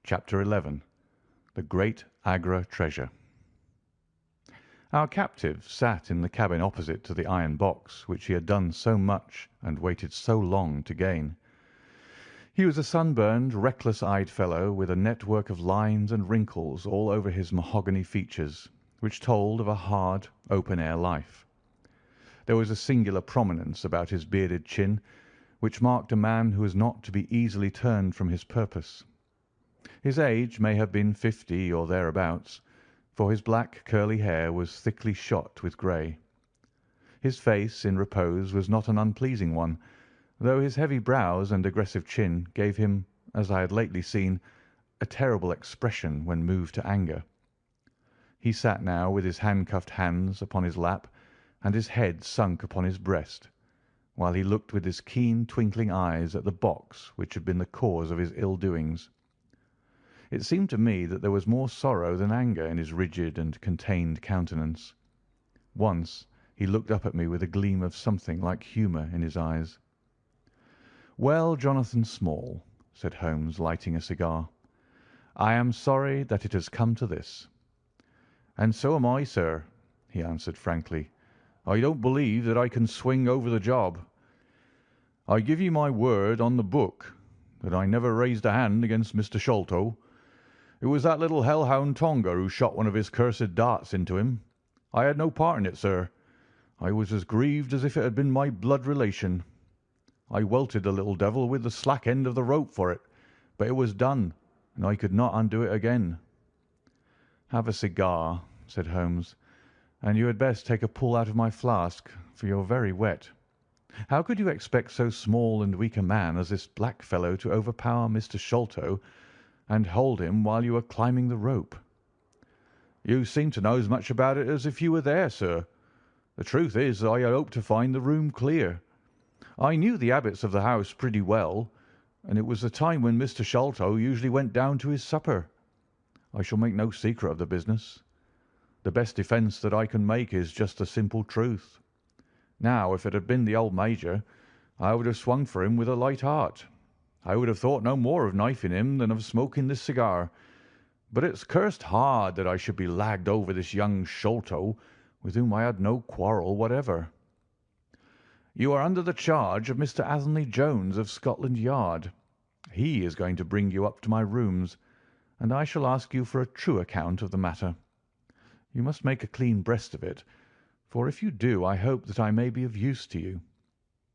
Chapter 11. The Great Agra Treasure. Our captive sat in the cabin opposite to the iron box which he had done so much and waited so long to gain. He was a sunburned, reckless-eyed fellow with a network of lines and wrinkles all over his mahogany features, which told of a hard, open-air life. There was a singular prominence about his bearded chin, which marked a man who was not to be easily turned from his purpose. His age may have been 50 or thereabouts, for his black curly hair was thickly shot with grey. His face in repose was not an unpleasing one, though his heavy brows and aggressive chin gave him, as I had lately seen, a terrible expression when moved to anger. He sat now with his handcuffed hands upon his lap and his head sunk upon his breast, while he looked with his keen twinkling eyes at the box which had been the cause of his ill-doings. It seemed to me that there was more sorrow than anger in his rigid and contained countenance. Once he looked up at me with a gleam of something like humour in his eyes. "Well, Jonathan Small," said Holmes, lighting a cigar, "I am sorry that it has come to this." "And so am I, sir," he answered frankly. "I don't believe that I can swing over the job. I give you my word on the book that I never raised a hand against Mr. Sholto. It was that little hellhound Tonga who shot one of his cursed darts into him. I had no part in it, sir. I was as grieved as if it had been my blood relation. I welted the little devil with the slack end of the rope for it, but it was done, and I could not undo it again." "Have a cigar," said Holmes, "and you had best take a pull out of my flask, for you're very wet. How could you expect so small and weak a man as this black fellow to overpower Mr. Sholto and hold him while you were climbing the rope?" "You seem to know as much about it as if you were there, sir. The truth is, I had hoped to find the room clear. I knew the habits of the house pretty well, and it was the time when Mr. Sholto usually went down to his supper. I shall make no secret of the business. The best defence that I can make is just the simple truth. Now, if it had been the old Major, I would have swung for him with a light heart. I would have thought no more of knifing him than of smoking this cigar. But it's cursed hard that I should be lagged over this young Sholto, with whom I had no quarrel whatever." "You are under the charge of Mr. Athelney Jones of Scotland Yard. He is going to bring you up to my rooms, and I shall ask you for a true account of the matter. You must make a clean breast of it, for if you do I hope that I may be of use to you.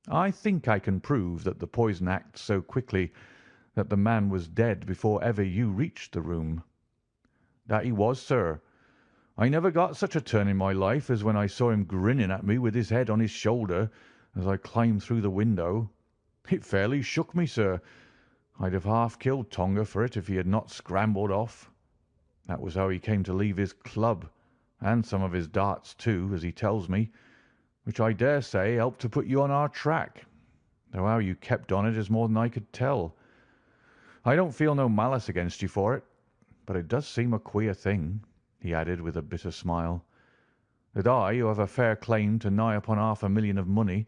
I think I can prove that the poison acts so quickly that the man was dead before ever you reached the room." "That he was, sir. I never got such a turn in my life as when I saw him grinning at me with his head on his shoulder as I climbed through the window. It fairly shook me, sir. I'd have half killed Tonga for it if he had not scrambled off. That was how he came to leave his club, and some of his darts too, as he tells me, which I dare say helped to put you on our track, though how you kept on it is more than I could tell. I don't feel no malice against you for it, but it does seem a queer thing," he added with a bitter smile, "that I, who have a fair claim to nigh upon £500,000 of money,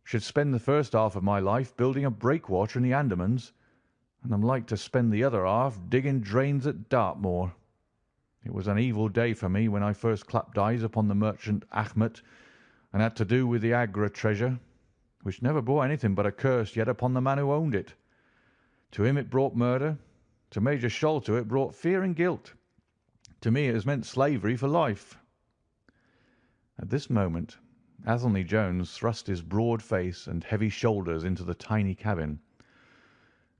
should spend the first half of my life building a breakwater in the Andamans, and am like to spend the other half digging drains at Dartmoor. It was an evil day for me when I first clapped eyes upon the merchant Achmet and had to do with the Agra treasure, which never brought anything but a curse yet upon the man who owned it. To him it brought murder, to Major Sholto it brought fear and guilt. To me it has meant slavery for life." At this moment Athelney Jones thrust his broad face and heavy shoulders into the tiny cabin.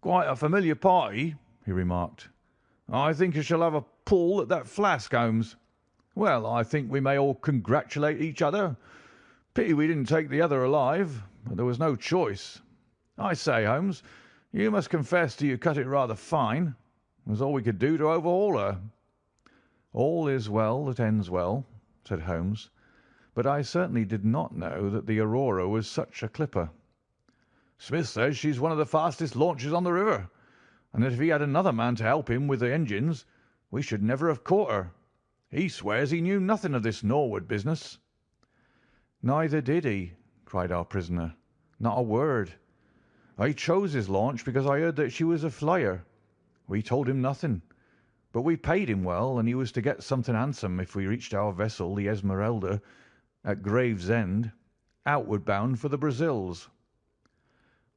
"Quite a familiar party," he remarked. "I think I shall have a pull at that flask, Holmes. Well, I think we may all congratulate each other. Pity we didn't take the other alive, but there was no choice. I say, Holmes, you must confess that you cut it rather fine. It was all we could do to overhaul her." "All is well that ends well," said Holmes, "but I certainly did not know that the Aurora was such a clipper." "Smith says she's one of the fastest launches on the river, and that if he had another man to help him with the engines, we should never have caught her. He swears he knew nothing of this Norwood business." "Neither did he," cried our prisoner. "Not a word. I chose his launch because I heard that she was a flyer. We told him nothing, but we paid him well, and he was to get something handsome if we reached our vessel, the Esmeralda, at Gravesend, outward bound for the Brazils.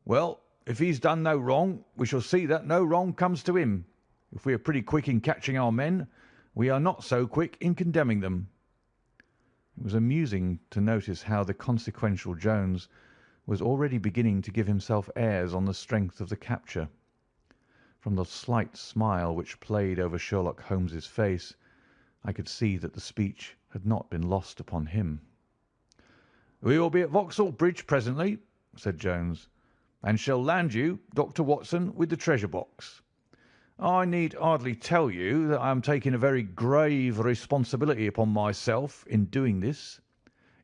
Well, if he's done no wrong, we shall see that no wrong comes to him. If we are pretty quick in catching our men, we are not so quick in condemning them." It was amusing to notice how the consequential Jones was already beginning to give himself airs on the strength of the capture. From the slight smile which played over Sherlock Holmes's face, I could see that the speech had not been lost upon him. "We will be at Vauxhall Bridge presently," said Jones, "and shall land you, Dr. Watson, with the treasure box. I need hardly tell you that I am taking a very grave responsibility upon myself in doing this.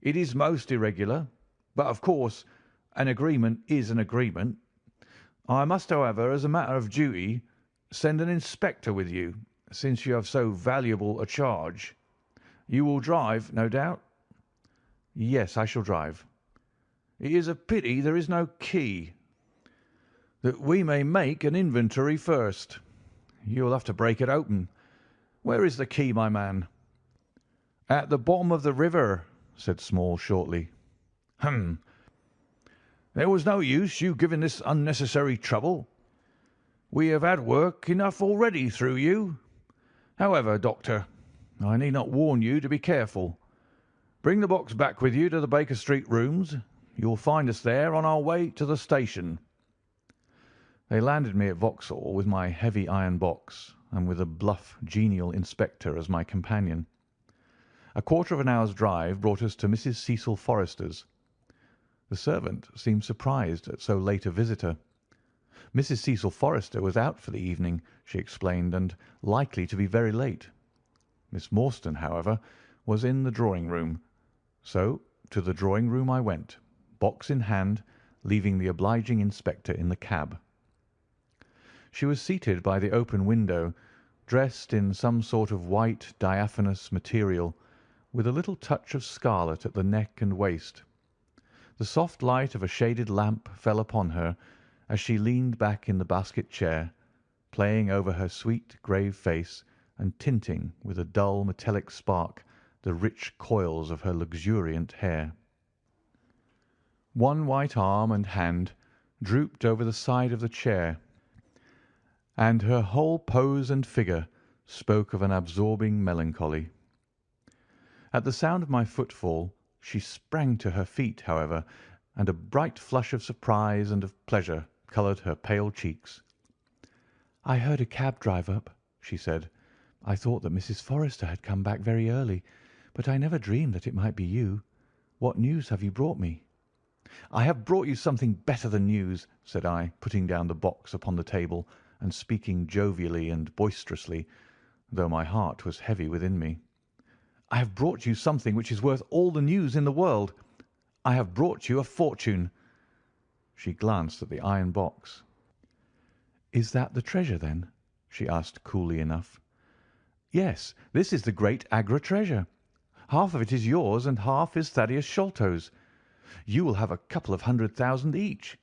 It is most irregular, but of course an agreement is an agreement. I must, however, as a matter of duty, send an inspector with you, since you have so valuable a charge. You will drive, no doubt?" "Yes, I shall drive." "It is a pity there is no key, that we may make an inventory first. You will have to break it open. Where is the key, my man?" "At the bottom of the river," said Small shortly. "Hum! There was no use you giving this unnecessary trouble. We have had work enough already through you. However, Doctor, I need not warn you to be careful. Bring the box back with you to the Baker Street rooms. You will find us there on our way to the station." They landed me at Vauxhall with my heavy iron box, and with a bluff, genial inspector as my companion. A quarter of an hour's drive brought us to Mrs. Cecil Forrester's. The servant seemed surprised at so late a visitor. Mrs. Cecil Forrester was out for the evening, she explained, and likely to be very late. Miss Morstan, however, was in the drawing-room, so to the drawing-room I went, box in hand, leaving the obliging inspector in the cab. She was seated by the open window, dressed in some sort of white diaphanous material, with a little touch of scarlet at the neck and waist. The soft light of a shaded lamp fell upon her as she leaned back in the basket chair, playing over her sweet, grave face and tinting with a dull metallic spark the rich coils of her luxuriant hair. One white arm and hand drooped over the side of the chair, and her whole pose and figure spoke of an absorbing melancholy. At the sound of my footfall she sprang to her feet, however, and a bright flush of surprise and of pleasure coloured her pale cheeks. "I heard a cab drive up," she said. "I thought that Mrs. Forrester had come back very early, but I never dreamed that it might be you. What news have you brought me?" "I have brought you something better than news," said I, putting down the box upon the table and speaking jovially and boisterously, though my heart was heavy within me. "I have brought you something which is worth all the news in the world. I have brought you a fortune." She glanced at the iron box. "Is that the treasure, then?" she asked coolly enough. "Yes, this is the great Agra treasure. Half of it is yours and half is Thaddeus Sholto's. You will have a couple of 100,000 each.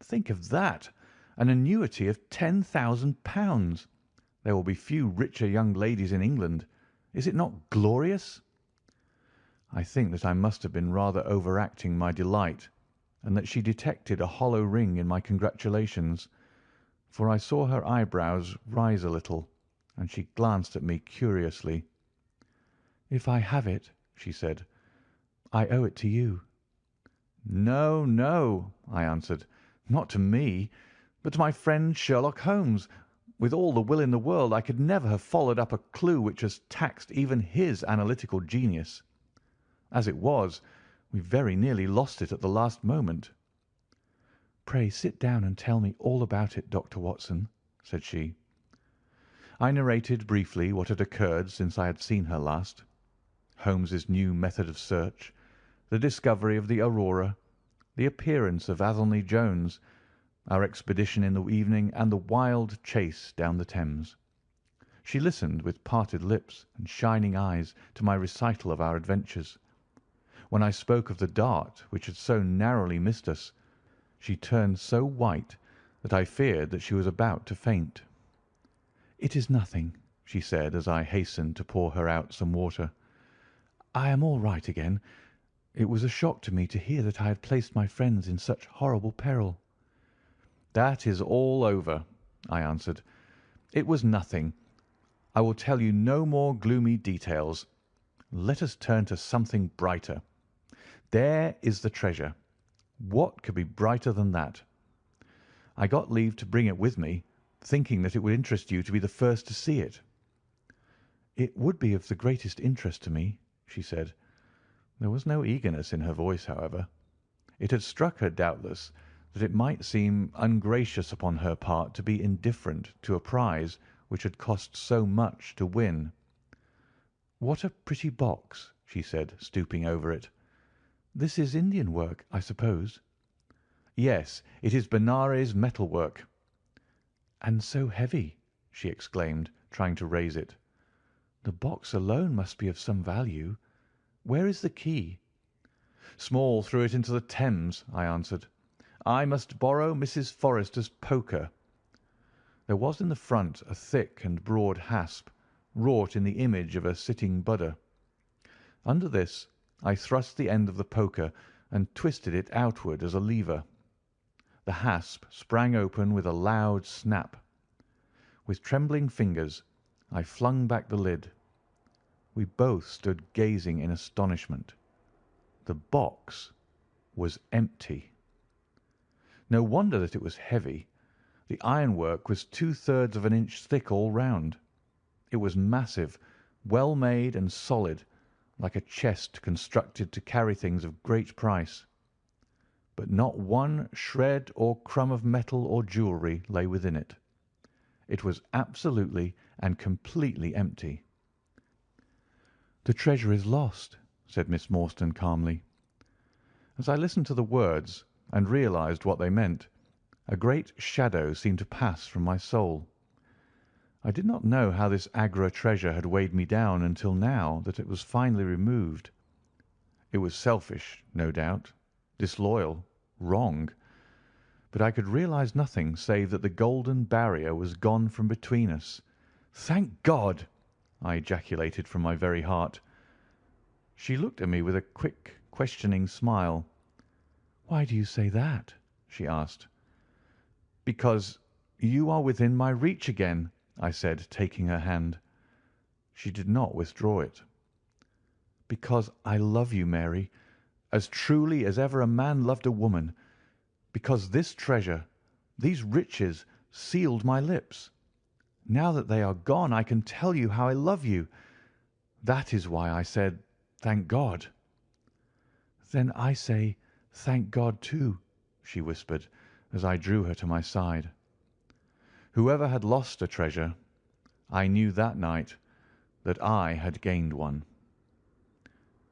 Think of that! An annuity of £10,000. There will be few richer young ladies in England. Is it not glorious?" I think that I must have been rather overacting my delight, and that she detected a hollow ring in my congratulations, for I saw her eyebrows rise a little, and she glanced at me curiously. "If I have it," she said, "I owe it to you." "No, no," I answered, "not to me, but to my friend Sherlock Holmes. With all the will in the world I could never have followed up a clue which has taxed even his analytical genius. As it was, we very nearly lost it at the last moment." "Pray sit down and tell me all about it, Dr. Watson," said she. I narrated briefly what had occurred since I had seen her last. Holmes's new method of search, the discovery of the Aurora, the appearance of Athelney Jones, our expedition in the evening, and the wild chase down the Thames. She listened with parted lips and shining eyes to my recital of our adventures. When I spoke of the dart which had so narrowly missed us, she turned so white that I feared that she was about to faint. "It is nothing," she said as I hastened to pour her out some water. "I am all right again. It was a shock to me to hear that I had placed my friends in such horrible peril." "That is all over," I answered. "It was nothing. I will tell you no more gloomy details. Let us turn to something brighter. There is the treasure. What could be brighter than that? I got leave to bring it with me, thinking that it would interest you to be the first to see it." "It would be of the greatest interest to me," she said. There was no eagerness in her voice, however. It had struck her, doubtless, that it might seem ungracious upon her part to be indifferent to a prize which had cost so much to win. "What a pretty box," she said, stooping over it. "This is Indian work, I suppose?" "Yes, it is Benares metal work." "And so heavy," she exclaimed, trying to raise it. "The box alone must be of some value. Where is the key?" "Small threw it into the Thames," I answered. "I must borrow Mrs. Forrester's poker." There was in the front a thick and broad hasp, wrought in the image of a sitting Buddha. Under this I thrust the end of the poker and twisted it outward as a lever. The hasp sprang open with a loud snap. With trembling fingers I flung back the lid. We both stood gazing in astonishment. The box was empty. No wonder that it was heavy. The ironwork was 2/3 of an inch thick all round. It was massive, well made and solid, like a chest constructed to carry things of great price. But not one shred or crumb of metal or jewellery lay within it. It was absolutely and completely empty. "The treasure is lost," said Miss Morstan calmly. As I listened to the words and realized what they meant, a great shadow seemed to pass from my soul. I did not know how this Agra treasure had weighed me down until now that it was finally removed. It was selfish, no doubt, disloyal, wrong, but I could realize nothing save that the golden barrier was gone from between us. "Thank God!" I ejaculated from my very heart. She looked at me with a quick, questioning smile. "Why do you say that?" she asked. "Because you are within my reach again," I said, taking her hand. She did not withdraw it. "Because I love you, Mary, as truly as ever a man loved a woman. Because this treasure, these riches, sealed my lips. Now that they are gone, I can tell you how I love you. That is why I said, 'Thank God.'" "Then I say, 'Thank God,' too," she whispered, as I drew her to my side. Whoever had lost a treasure, I knew that night that I had gained one.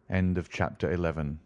End of chapter 11.